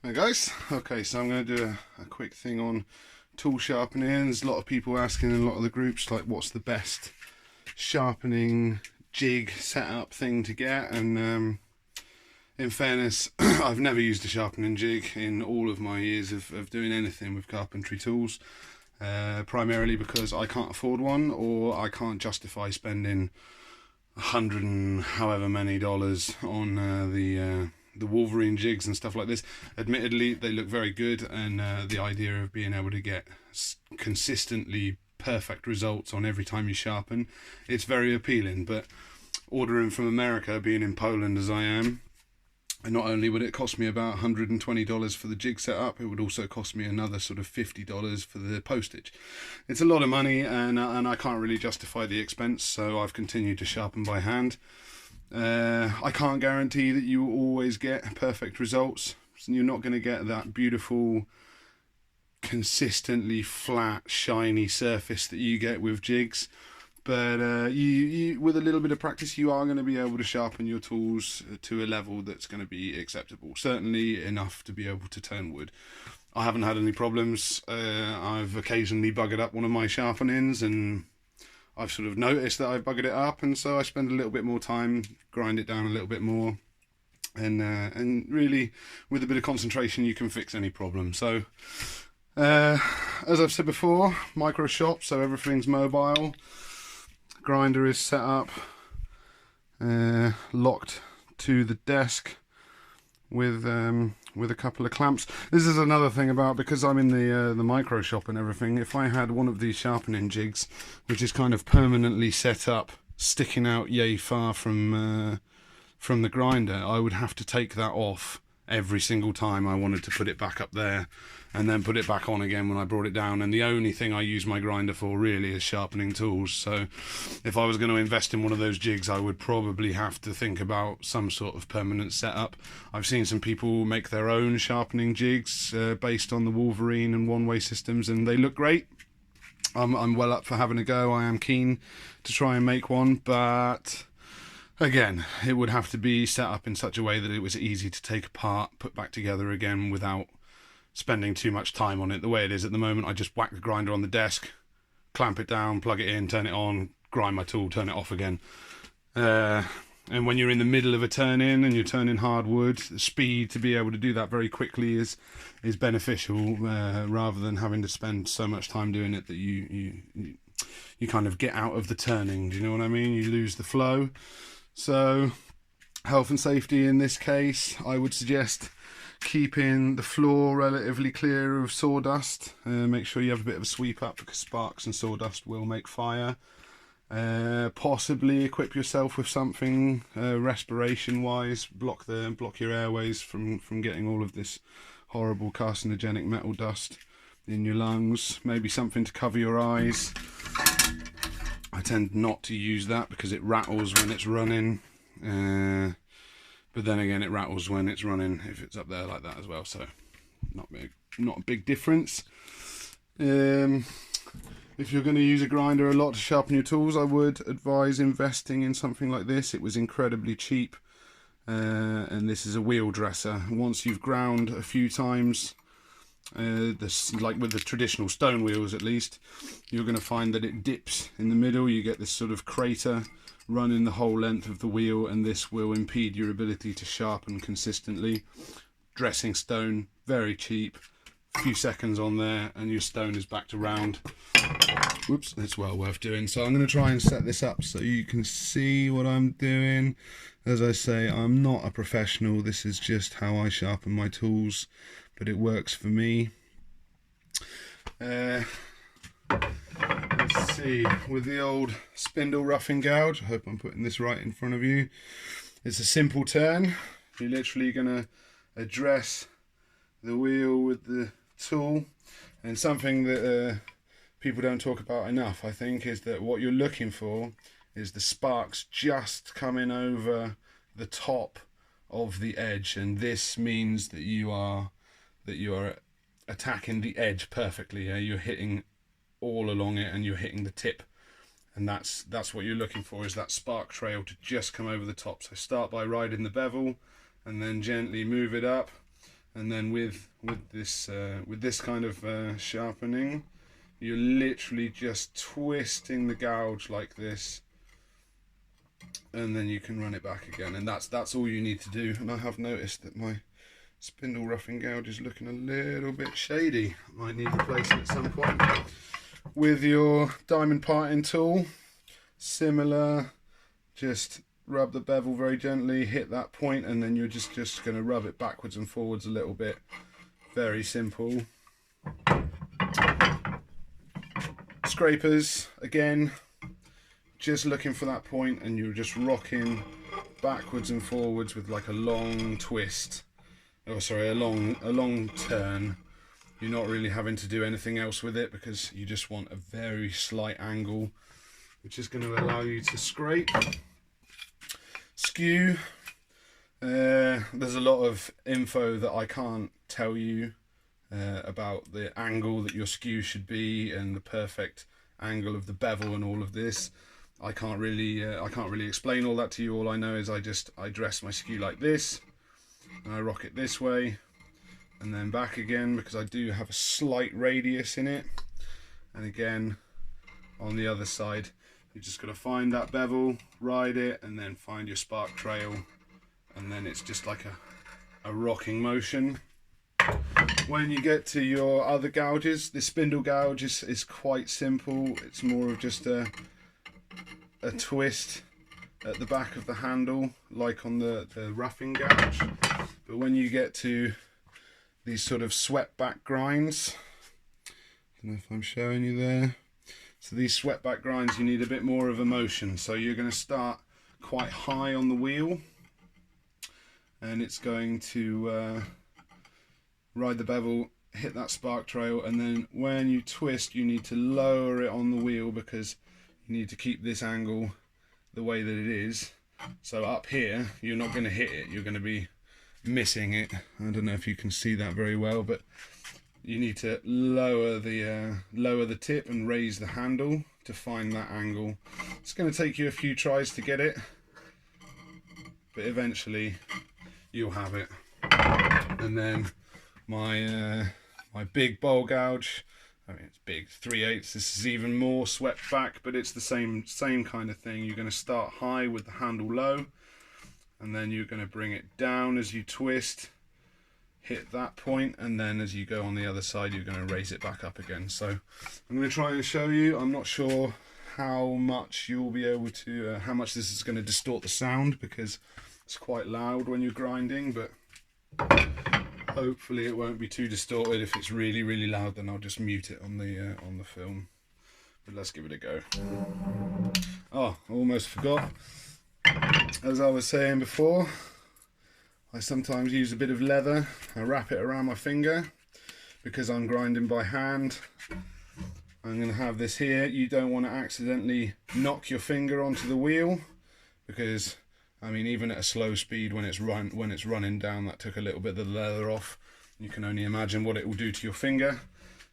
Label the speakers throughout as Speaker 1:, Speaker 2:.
Speaker 1: Hey guys, okay, so I'm going to do a quick thing on tool sharpening. There's a lot of people asking in a lot of the groups, like, what's the best sharpening jig setup thing to get, and in fairness, I've never used a sharpening jig in all of my years of doing anything with carpentry tools, primarily because I can't afford one, or I can't justify spending 100 and however many dollars on the Wolverine jigs and stuff like this. Admittedly, they look very good, and the idea of being able to get consistently perfect results on every time you sharpen, it's very appealing. But ordering from America, being in Poland as I am, and not only would it cost me about $120 for the jig setup, it would also cost me another sort of $50 for the postage. It's a lot of money, and I can't really justify the expense, so I've continued to sharpen by hand. I can't guarantee that you will always get perfect results. You're not going to get that beautiful, consistently flat, shiny surface that you get with jigs. But you, with a little bit of practice, you are going to be able to sharpen your tools to a level that's going to be acceptable. Certainly enough to be able to turn wood. I haven't had any problems. I've occasionally buggered up one of my sharpenings, and I've sort of noticed that I've buggered it up, and so I spend a little bit more time, grind it down a little bit more, and really, with a bit of concentration, you can fix any problem. So, as I've said before, micro shop, so everything's mobile. Grinder is set up, locked to the desk with a couple of clamps. This is another thing about, because I'm in the micro shop and everything. If I had one of these sharpening jigs, which is kind of permanently set up, sticking out yay far from the grinder, I would have to take that off every single time I wanted to put it back up there, and then put it back on again when I brought it down. And the only thing I use my grinder for really is sharpening tools. So if I was going to invest in one of those jigs, I would probably have to think about some sort of permanent setup. I've seen some people make their own sharpening jigs based on the Wolverine and one-way systems, and they look great. I'm well up for having a go. I am keen to try and make one, but again, it would have to be set up in such a way that it was easy to take apart, put back together again without spending too much time on it. The way it is at the moment, I just whack the grinder on the desk, clamp it down, plug it in, turn it on, grind my tool, turn it off again. And when you're in the middle of a turn-in and you're turning hardwood, the speed to be able to do that very quickly is beneficial, rather than having to spend so much time doing it that you kind of get out of the turning. Do you know what I mean? You lose the flow. So, health and safety in this case, I would suggest keeping the floor relatively clear of sawdust. Make sure you have a bit of a sweep up, because sparks and sawdust will make fire. Possibly equip yourself with something respiration wise, block your airways from getting all of this horrible carcinogenic metal dust in your lungs. Maybe something to cover your eyes. I tend not to use that because it rattles when it's running, but then again, it rattles when it's running if it's up there like that as well, so not a big difference. If you're going to use a grinder a lot to sharpen your tools, I would advise investing in something like this. It was incredibly cheap, and this is a wheel dresser. Once you've ground a few times, like with the traditional stone wheels at least, you're going to find that it dips in the middle. You get this sort of crater running the whole length of the wheel, and this will impede your ability to sharpen consistently. Dressing stone, very cheap, a few seconds on there and your stone is back to round. Whoops, it's well worth doing. So I'm going to try and set this up so you can see what I'm doing. As I say, I'm not a professional. This is just how I sharpen my tools, but it works for me. Let's see, with the old spindle roughing gouge, I hope I'm putting this right in front of you. It's a simple turn. You're literally going to address the wheel with the tool, and something that people don't talk about enough, I think, is that what you're looking for is the sparks just coming over the top of the edge, and this means that you are attacking the edge perfectly. You're hitting all along it and you're hitting the tip, and that's what you're looking for, is that spark trail to just come over the top. So start by riding the bevel and then gently move it up And then with this kind of sharpening, you're literally just twisting the gouge like this, and then you can run it back again, and that's all you need to do. And I have noticed that my spindle roughing gouge is looking a little bit shady. Might need replacing at some point. With your diamond parting tool, similar, just rub the bevel very gently, hit that point, and then you're just going to rub it backwards and forwards a little bit. Very simple. Scrapers, again, just looking for that point, and you're just rocking backwards and forwards with like a long twist. Oh, sorry, a long turn. You're not really having to do anything else with it because you just want a very slight angle, which is going to allow you to scrape. Skew. There's a lot of info that I can't tell you about the angle that your skew should be and the perfect angle of the bevel and all of this. I can't really explain all that to you. All I know is I dress my skew like this, and I rock it this way and then back again, because I do have a slight radius in it. And again on the other side, you just got to find that bevel, ride it, and then find your spark trail, and then it's just like a rocking motion. When you get to your other gouges, the spindle gouge is quite simple. It's more of just a twist at the back of the handle, like on the roughing gouge. But when you get to these sort of swept back grinds, I don't know if I'm showing you there. So these swept back grinds, you need a bit more of a motion. So you're going to start quite high on the wheel, and it's going to ride the bevel, hit that spark trail, and then when you twist, you need to lower it on the wheel because you need to keep this angle the way that it is. So up here, you're not going to hit it, you're going to be missing it. I don't know if you can see that very well, but you need to lower the tip and raise the handle to find that angle. It's going to take you a few tries to get it, but eventually you'll have it. And then my big bowl gouge, I mean, it's big, 3/8. This is even more swept back, but it's the same kind of thing. You're going to start high with the handle low, and then you're going to bring it down as you twist, hit that point, and then as you go on the other side, you're going to raise it back up again. So I'm going to try and show you. I'm not sure how much you'll be able to, how much this is going to distort the sound, because it's quite loud when you're grinding, but hopefully it won't be too distorted. If it's really, really loud, then I'll just mute it on the film. But let's give it a go. Oh, I almost forgot. As I was saying before, I sometimes use a bit of leather. I wrap it around my finger because I'm grinding by hand. I'm going to have this here. You don't want to accidentally knock your finger onto the wheel, because I mean, even at a slow speed, when it's running down, that took a little bit of the leather off. You can only imagine what it will do to your finger.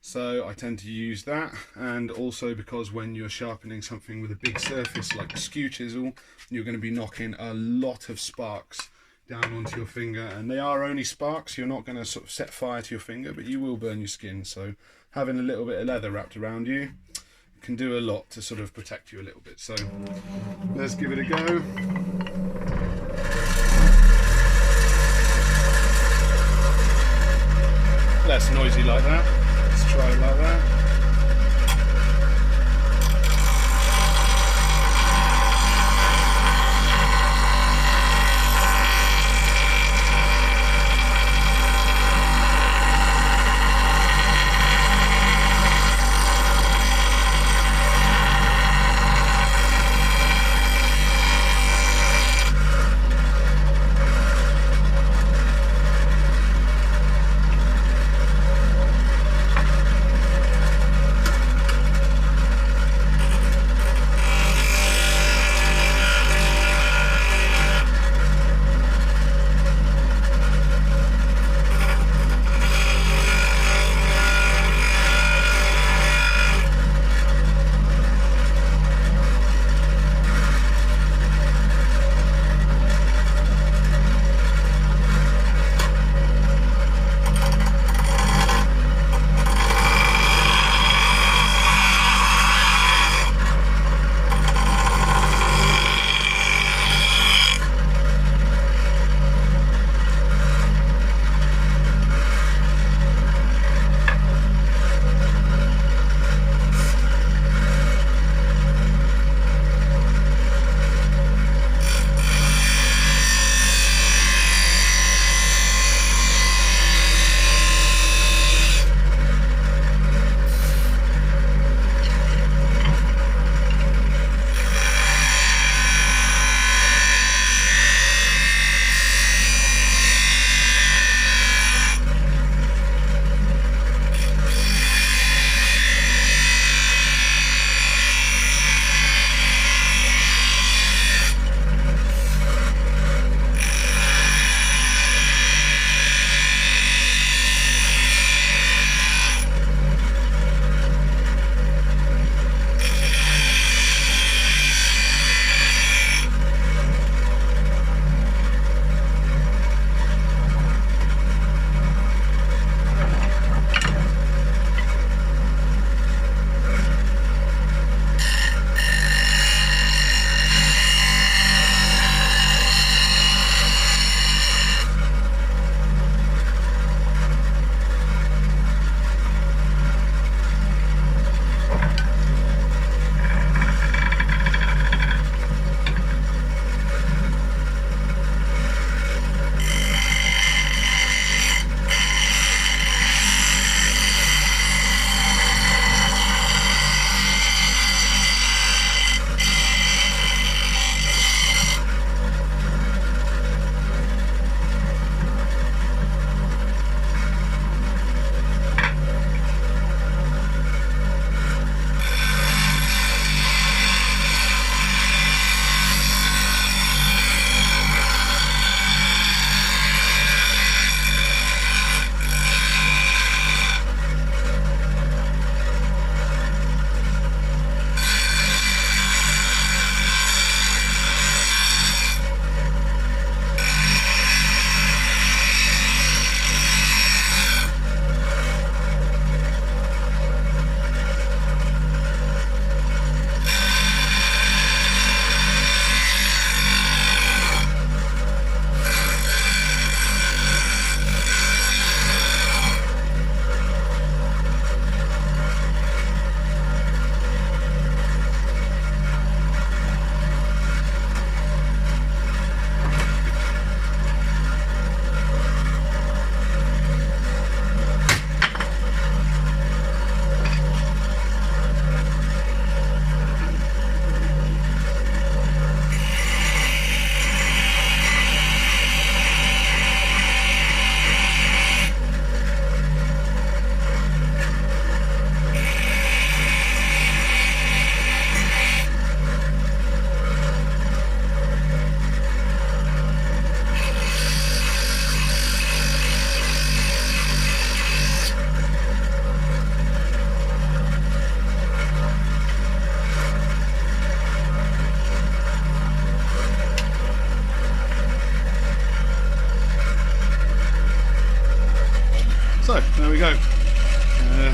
Speaker 1: So I tend to use that, and also because when you're sharpening something with a big surface like a skew chisel, you're going to be knocking a lot of sparks down onto your finger, and they are only sparks. You're not going to sort of set fire to your finger, but you will burn your skin. So having a little bit of leather wrapped around you can do a lot to sort of protect you a little bit. So let's give it a go. Less noisy like that. Let's try it like that. So there we go. I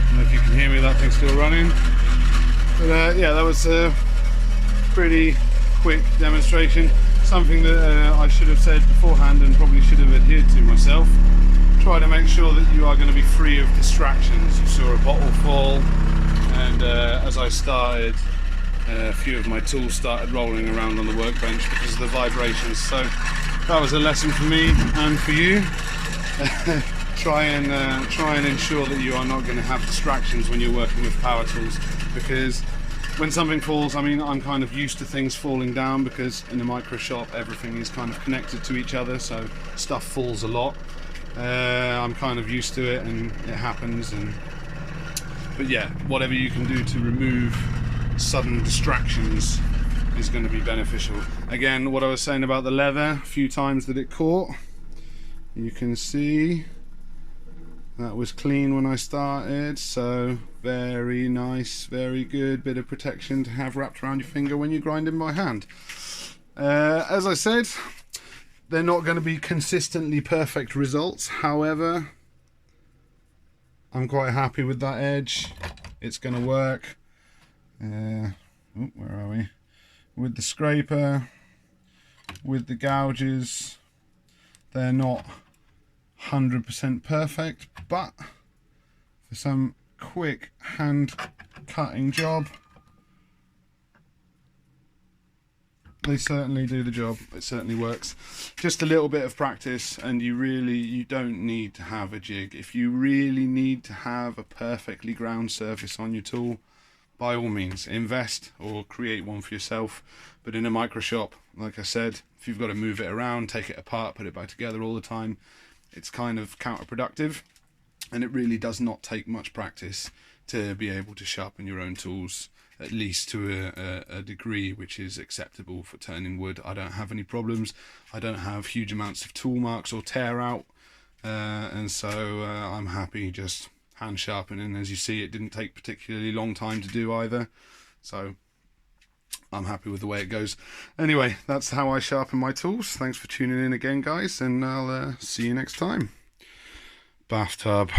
Speaker 1: don't know if you can hear me, that thing's still running. But yeah, that was a pretty quick demonstration. Something that I should have said beforehand and probably should have adhered to myself. Try to make sure that you are going to be free of distractions. You saw a bottle fall, and as I started, a few of my tools started rolling around on the workbench because of the vibrations. So that was a lesson for me and for you. Try and ensure that you are not going to have distractions when you're working with power tools, because when something falls, I mean, I'm kind of used to things falling down because in a micro shop everything is kind of connected to each other, so stuff falls a lot. I'm kind of used to it and it happens. But yeah, whatever you can do to remove sudden distractions is going to be beneficial. Again, what I was saying about the leather, a few times that it caught, you can see that was clean when I started, so very nice, very good bit of protection to have wrapped around your finger when you're grinding by hand. As I said, they're not going to be consistently perfect results, however, I'm quite happy with that edge. It's going to work. Where are we? With the scraper, with the gouges, they're not 100% perfect, but for some quick hand cutting job, they certainly do the job. It certainly works. Just a little bit of practice and you don't need to have a jig. If you really need to have a perfectly ground surface on your tool, by all means invest or create one for yourself. But in a micro shop, like I said, if you've got to move it around, take it apart, put it back together all the time, it's kind of counterproductive, and it really does not take much practice to be able to sharpen your own tools, at least to a degree which is acceptable for turning wood. I don't have any problems. I don't have huge amounts of tool marks or tear out, and so I'm happy just hand sharpening. As you see, it didn't take particularly long time to do either, so I'm happy with the way it goes. Anyway, that's how I sharpen my tools. Thanks for tuning in again, guys, and I'll see you next time. Bathtub.